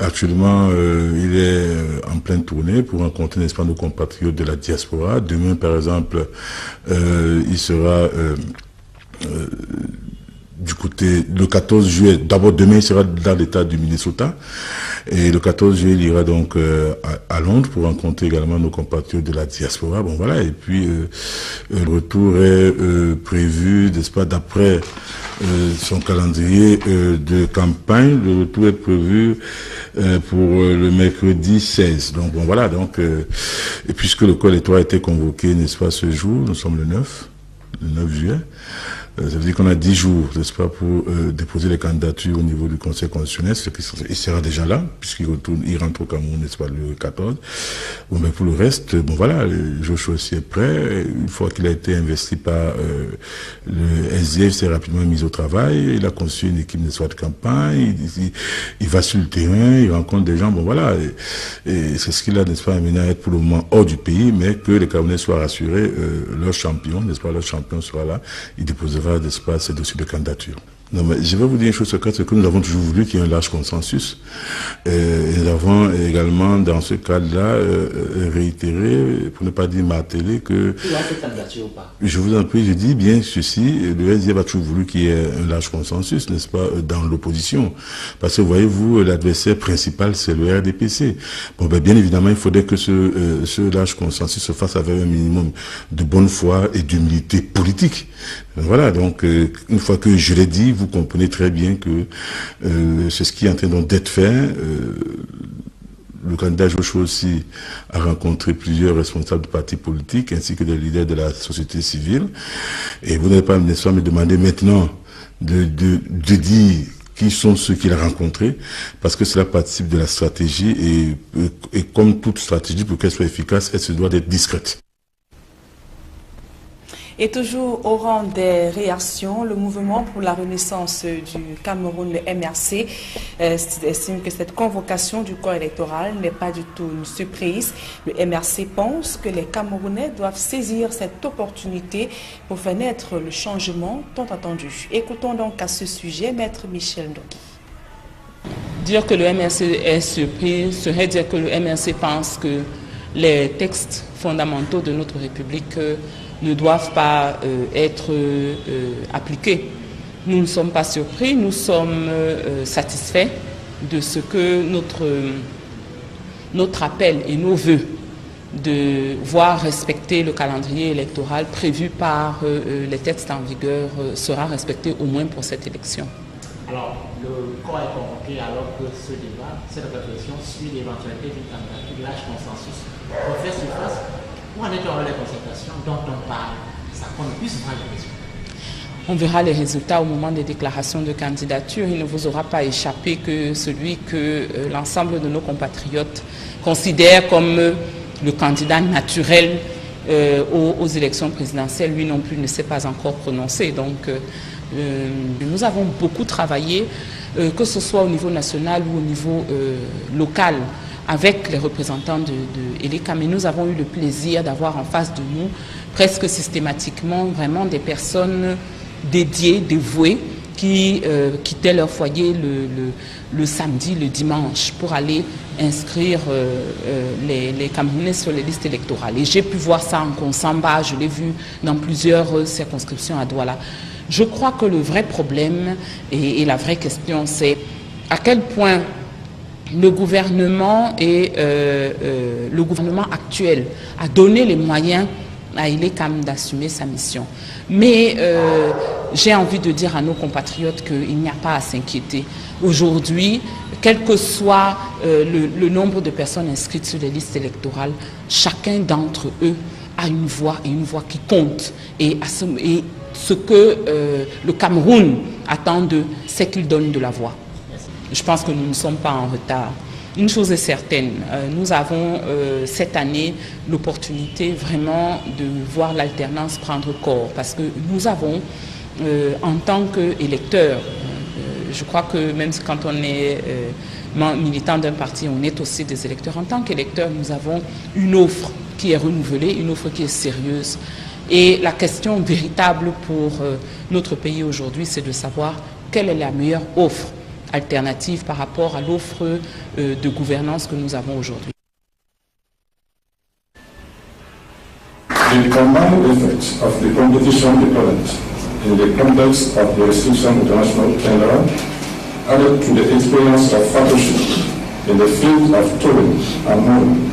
Actuellement, il est en pleine tournée pour rencontrer, n'est-ce pas, nos compatriotes de la diaspora. Demain, par exemple, il sera du côté, le 14 juillet, d'abord demain il sera dans l'état du Minnesota, et le 14 juillet il ira donc à Londres pour rencontrer également nos compatriotes de la diaspora. Bon voilà, et puis le retour est prévu, n'est-ce pas, d'après son calendrier de campagne, le retour est prévu pour le mercredi 16. Donc bon voilà, donc et puisque le corps électoral a été convoqué, n'est-ce pas, ce jour, nous sommes le 9 juillet. Ça veut dire qu'on a 10 jours, n'est-ce pas, pour déposer les candidatures au niveau du Conseil constitutionnel. Il sera déjà là, puisqu'il rentre au Cameroun, n'est-ce pas, le 14. Bon, mais pour le reste, bon voilà, Joshua aussi est prêt. Une fois qu'il a été investi par le SDF, il s'est rapidement mis au travail. Il a conçu une équipe, n'est-ce pas, de campagne. Il va sur le terrain, il rencontre des gens. Bon voilà, et c'est ce qu'il a, n'est-ce pas, amené à être pour le moment hors du pays, mais que les Camerounais soient rassurés. Leur champion, n'est-ce pas, leur champion sera là. Il déposera, n'est-ce pas, ces dossiers de candidature. Non, mais je vais vous dire une chose secrète, c'est que nous avons toujours voulu qu'il y ait un large consensus. Et nous avons également, dans ce cadre-là, réitéré, pour ne pas dire martelé, que... Tu as cette candidature ou pas? Je vous en prie, je dis bien ceci, le SDF a toujours voulu qu'il y ait un large consensus, n'est-ce pas, dans l'opposition. Parce que, voyez-vous, l'adversaire principal, c'est le RDPC. Bon, ben, bien évidemment, il faudrait que ce large consensus se fasse avec un minimum de bonne foi et d'humilité politique. Voilà, donc, une fois que je l'ai dit, vous comprenez très bien que c'est ce qui est en train d'être fait. Le candidat Joshua aussi a rencontré plusieurs responsables de partis politiques ainsi que des leaders de la société civile. Et vous n'allez pas me demander maintenant de dire qui sont ceux qu'il a rencontrés, parce que cela participe de la stratégie et comme toute stratégie, pour qu'elle soit efficace, elle se doit d'être discrète. Et toujours au rang des réactions, le mouvement pour la renaissance du Cameroun, le MRC, estime que cette convocation du corps électoral n'est pas du tout une surprise. Le MRC pense que les Camerounais doivent saisir cette opportunité pour faire naître le changement tant attendu. Écoutons donc à ce sujet Maître Michel Ndoki. Dire que le MRC est surpris serait dire que le MRC pense que les textes fondamentaux de notre République ne doivent pas être appliqués. Nous ne sommes pas surpris, nous sommes satisfaits de ce que notre appel et nos vœux de voir respecter le calendrier électoral prévu par les textes en vigueur sera respecté au moins pour cette élection. Alors, le corps est convoqué alors que ce débat, cette réflexion suit l'éventualité d'une candidature de large consensus refait surface. Où en est-on les concertations dont on parle? Ça qu'on puisse voir les résultats. On verra les résultats au moment des déclarations de candidature. Il ne vous aura pas échappé que celui que l'ensemble de nos compatriotes considèrent comme le candidat naturel aux élections présidentielles, lui non plus ne s'est pas encore prononcé. Donc nous avons beaucoup travaillé, que ce soit au niveau national ou au niveau local, avec les représentants de ELECA, mais nous avons eu le plaisir d'avoir en face de nous presque systématiquement vraiment des personnes dédiées, dévouées, qui quittaient leur foyer le samedi, le dimanche pour aller inscrire les Camerounais sur les listes électorales. Et j'ai pu voir ça en Konsamba, je l'ai vu dans plusieurs circonscriptions à Douala. Je crois que le vrai problème et la vraie question, c'est à quel point le gouvernement le gouvernement actuel a donné les moyens à ELECAM d'assumer sa mission. Mais j'ai envie de dire à nos compatriotes qu'il n'y a pas à s'inquiéter. Aujourd'hui, quel que soit le nombre de personnes inscrites sur les listes électorales, chacun d'entre eux a une voix et une voix qui compte. Et ce que le Cameroun attend d'eux, c'est qu'ils donnent de la voix. Je pense que nous ne sommes pas en retard. Une chose est certaine, nous avons cette année l'opportunité vraiment de voir l'alternance prendre corps, parce que nous avons, en tant qu'électeurs, je crois que même quand on est militant d'un parti, on est aussi des électeurs. En tant qu'électeurs, nous avons une offre qui est renouvelée, une offre qui est sérieuse. Et la question véritable pour notre pays aujourd'hui, c'est de savoir quelle est la meilleure offre alternative par rapport à l'offre de gouvernance que nous avons aujourd'hui. The combined effects of the competition deployment in the context of the restriction international tender added to the experience of partnership in the field of touring and mooring,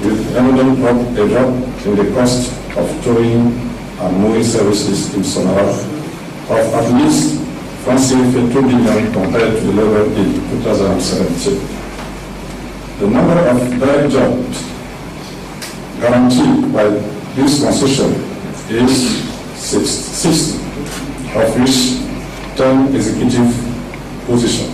with evident a drop in the cost of touring and mooring services in Sonora of at least 2 billion compared to the level in 2017. The number of direct jobs guaranteed by this concession is 60, of which 10 executive positions.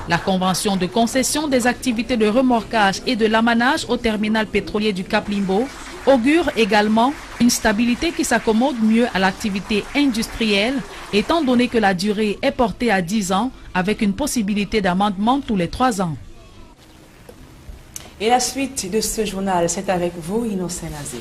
La convention de concession des activités de remorquage et de l'amanage au terminal pétrolier du Cap Limbo augure également une stabilité qui s'accommode mieux à l'activité industrielle, étant donné que la durée est portée à 10 ans avec une possibilité d'amendement tous les 3 ans. Et la suite de ce journal, c'est avec vous, Innocent Azé.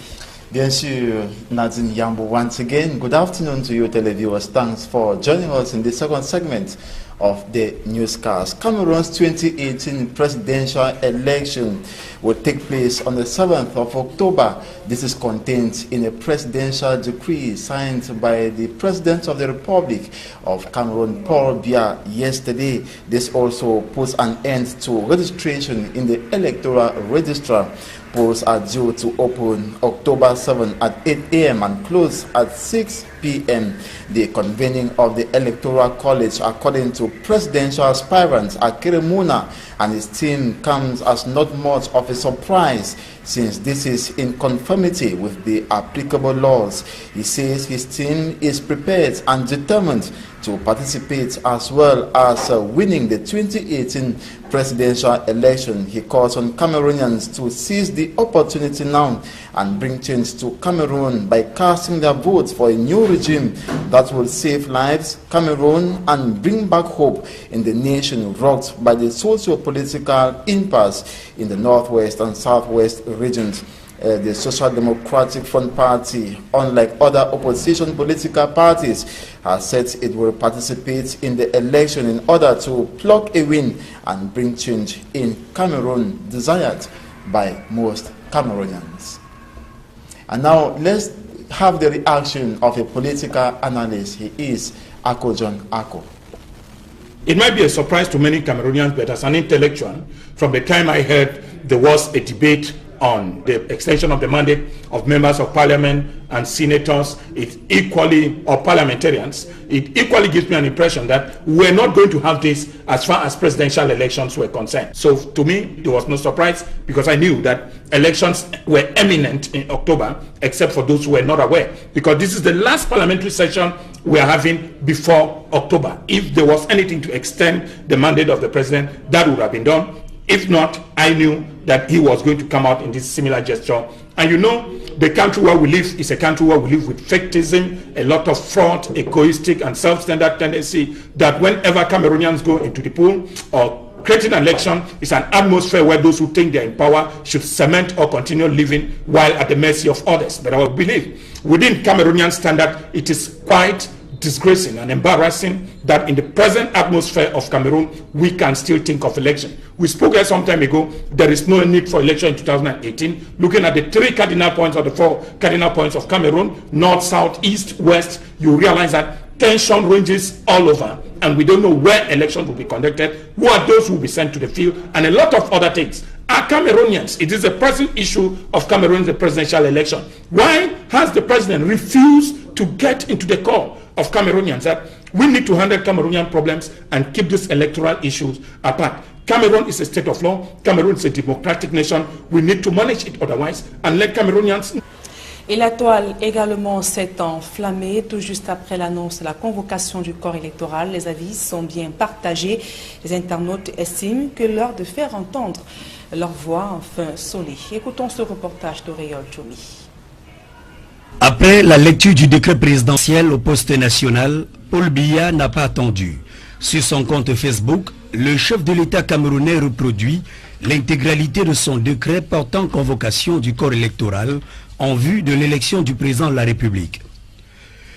Bien sûr, Nadine Yambo, once again, good afternoon to you, televiewers. Thanks for joining us in the second segment of the newscast. Cameroon's 2018 presidential election will take place on the 7th of October. This is contained in a presidential decree signed by the President of the Republic of Cameroon, Paul Biya, yesterday. This also puts an end to registration in the electoral register. Polls are due to open October 7 at 8 a.m. and close at 6 p.m. The convening of the Electoral College, according to presidential aspirant Akere Muna and his team, comes as not much of a surprise, since this is in conformity with the applicable laws. He says his team is prepared and determined to participate, as well as winning the 2018 presidential election. He calls on Cameroonians to seize the opportunity now and bring change to Cameroon by casting their votes for a new regime that will save lives, Cameroon, and bring back hope in the nation rocked by the socio-political impasse in the northwest and southwest regions. The Social Democratic Front Party, unlike other opposition political parties, has said it will participate in the election in order to pluck a win and bring change in Cameroon desired by most Cameroonians. And now let's have the reaction of a political analyst. He is Ako John Ako. It might be a surprise to many Cameroonians, but as an intellectual, from the time I heard there was a debate on the extension of the mandate of members of parliament and senators, or parliamentarians, it equally gives me an impression that we're not going to have this as far as presidential elections were concerned. So to me, there was no surprise, because I knew that elections were imminent in October, except for those who were not aware, because this is the last parliamentary session we are having before October. If there was anything to extend the mandate of the president, that would have been done. If not, I knew that he was going to come out in this similar gesture. And you know, the country where we live is a country where we live with factism, a lot of fraud, egoistic and self-centered tendency, that whenever Cameroonians go into the pool or creating an election, is an atmosphere where those who think they're in power should cement or continue living while at the mercy of others. But I believe within Cameroonian standard, it is quite disgracing and embarrassing that in the present atmosphere of Cameroon, we can still think of election. We spoke here some time ago, there is no need for election in 2018. Looking at the 3 cardinal points or the 4 cardinal points of Cameroon, north, south, east, west, you realize that tension ranges all over, and we don't know where elections will be conducted, who are those who will be sent to the field, and a lot of other things. Are Cameroonians, it is a present issue of Cameroon, the presidential election. Why has the president refused to get into the core of Cameroonians, that we need to handle Cameroonian problems and keep these electoral issues apart? Cameroon is a state of law. Cameroon is a democratic nation. We need to manage it otherwise and let Cameroonians. Et la toile également s'est enflammée tout juste après l'annonce de la convocation du corps électoral. Les avis sont bien partagés. Les internautes estiment que l'heure de faire entendre leur voix enfin sonnée. Écoutons ce reportage d'Auréole Choumi. Après la lecture du décret présidentiel au poste national, Paul Biya n'a pas attendu. Sur son compte Facebook, le chef de l'État camerounais reproduit l'intégralité de son décret portant convocation du corps électoral en vue de l'élection du président de la République.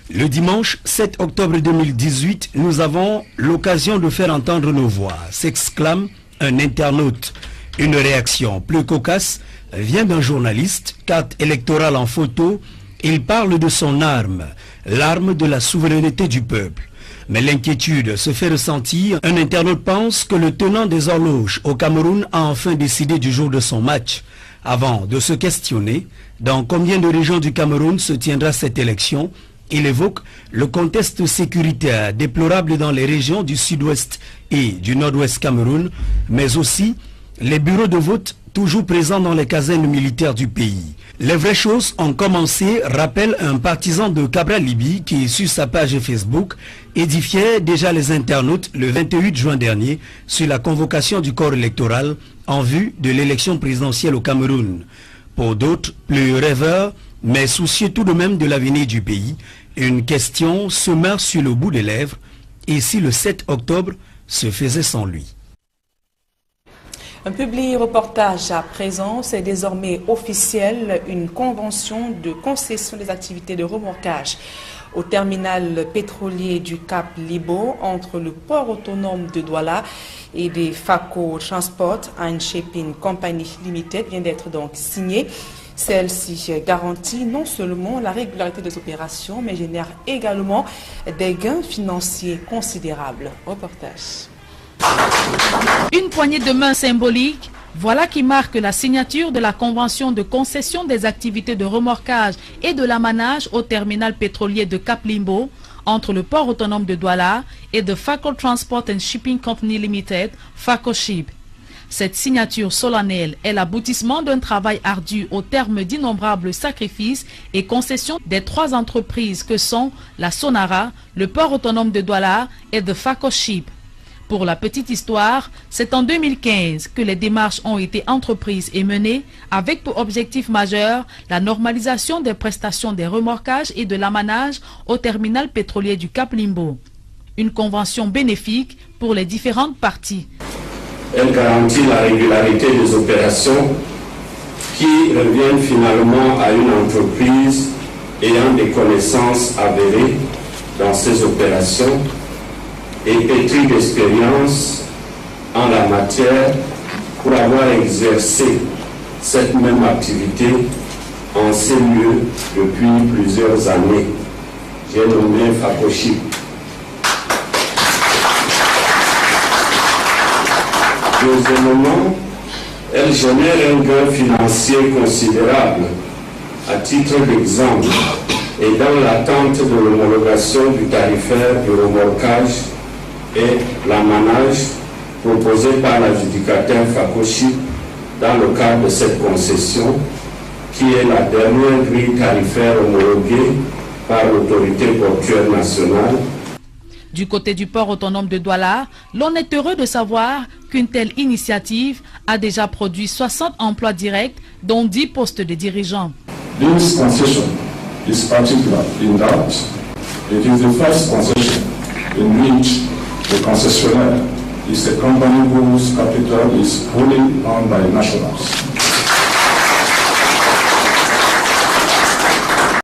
Le dimanche 7 octobre 2018, nous avons l'occasion de faire entendre nos voix, s'exclame un internaute. Une réaction plus cocasse vient d'un journaliste, carte électorale en photo. Il parle de son arme, l'arme de la souveraineté du peuple. Mais l'inquiétude se fait ressentir. Un internaute pense que le tenant des horloges au Cameroun a enfin décidé du jour de son match. Avant de se questionner dans combien de régions du Cameroun se tiendra cette élection, il évoque le contexte sécuritaire déplorable dans les régions du sud-ouest et du nord-ouest Cameroun, mais aussi les bureaux de vote toujours présents dans les casernes militaires du pays. Les vraies choses ont commencé, rappelle un partisan de Cabral Libi qui, sur sa page Facebook, édifiait déjà les internautes le 28 juin dernier sur la convocation du corps électoral en vue de l'élection présidentielle au Cameroun. Pour d'autres, plus rêveurs, mais soucieux tout de même de l'avenir du pays, une question se meurt sur le bout des lèvres, et si le 7 octobre se faisait sans lui? Un public reportage à présent, c'est désormais officiel, une convention de concession des activités de remorquage au terminal pétrolier du Cap Libo entre le port autonome de Douala et des FACO Transport and Shipping Company Limited vient d'être donc signée. Celle-ci garantit non seulement la régularité des opérations, mais génère également des gains financiers considérables. Reportage. Une poignée de main symbolique, voilà qui marque la signature de la convention de concession des activités de remorquage et de l'amanage au terminal pétrolier de Cap Limbo entre le port autonome de Douala et de FACO Transport and Shipping Company Limited, FACOSHIP. Cette signature solennelle est l'aboutissement d'un travail ardu au terme d'innombrables sacrifices et concessions des trois entreprises que sont la Sonara, le port autonome de Douala et de FACOSHIP. Pour la petite histoire, c'est en 2015 que les démarches ont été entreprises et menées avec pour objectif majeur la normalisation des prestations des remorquages et de l'amanage au terminal pétrolier du Cap Limbo. Une convention bénéfique pour les différentes parties. Elle garantit la régularité des opérations qui reviennent finalement à une entreprise ayant des connaissances avérées dans ces opérations et pétrie d'expérience en la matière pour avoir exercé cette même activité en ces lieux depuis plusieurs années. J'ai nommé FACOSHIP. Deuxièmement, elle génère un gain financier considérable. À titre d'exemple, et dans l'attente de l'homologation du tarifaire du remorquage et l'amanage proposé par l'adjudicateur FACOSHIP dans le cadre de cette concession, qui est la dernière grille tarifaire homologuée par l'autorité portuaire nationale. Du côté du port autonome de Douala, l'on est heureux de savoir qu'une telle initiative a déjà produit 60 emplois directs, dont 10 postes de dirigeants. This concession is particular in that it is the first concession in which the concessionaire is a company whose capital is wholly owned by nationals.